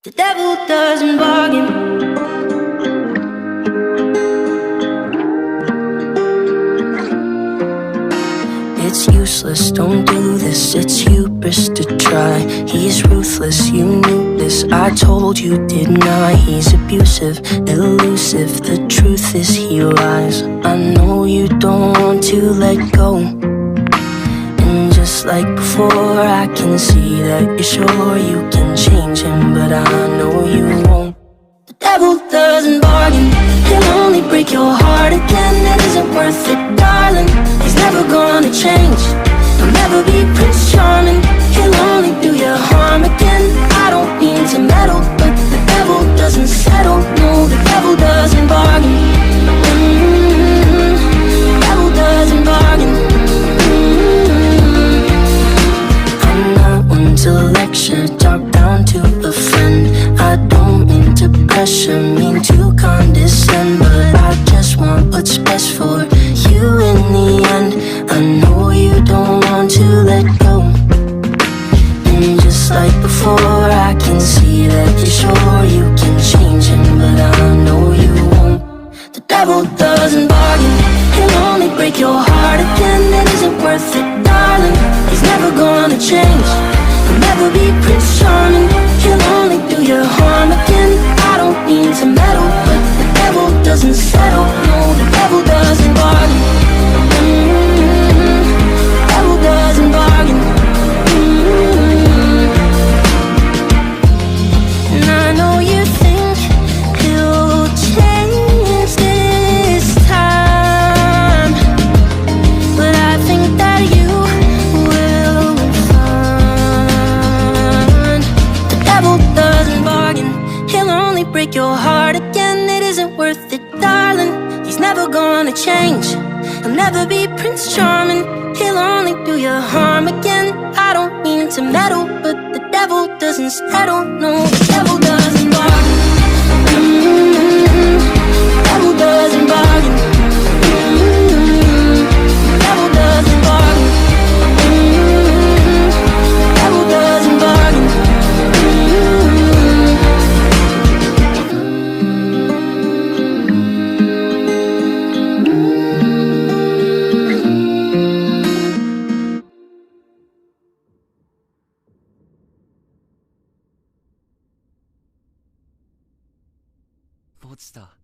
The devil doesn't bargain. It's useless, don't do this. It's hubris to try. He's ruthless, you knew this. I told you, didn't I? He's abusive, elusive. The truth is he lies. I know you don't want to let go. And just like before, I can see that you're sure you can change him, but I know you won't. The devil doesn't bargain. He'll only break your heart again. It isn't worth it, darling. He's never gonna change. He'll never be Prince Charming. He'll only do you harm again. I don't mean to meddle, but the devil doesn't settle. No, the devil doesn't bargain. The devil doesn't bargain. I'm not one to lecture, talk down to a friend. I don't mean to pressure, mean to condescend, but I just want what's best for you in the end. I know you don't want to let go. And just like before, I can see that you're sure you can change him, but I know you won't. The devil doesn't bargain. He'll only break your heart again. It isn't worth it, darling. He's never gonna change. He'll never be Prince Charming. He'll only do you harm again. I don't mean to meddle, but the devil doesn't settle. No, the devil doesn't bargain. The devil doesn't bargain. And I know you think he'll change this time, but I think that you will find the devil doesn't bargain. He'll only break your heart again. It isn't worth it, darling. He's never gonna change. He'll never be Prince Charming. He'll only do you harm again. I don't mean to meddle, but the devil doesn't settle. No, the devil doesn't bargain. The devil doesn't bargain. The devil doesn't bargain. The devil doesn't bargain.落ちた。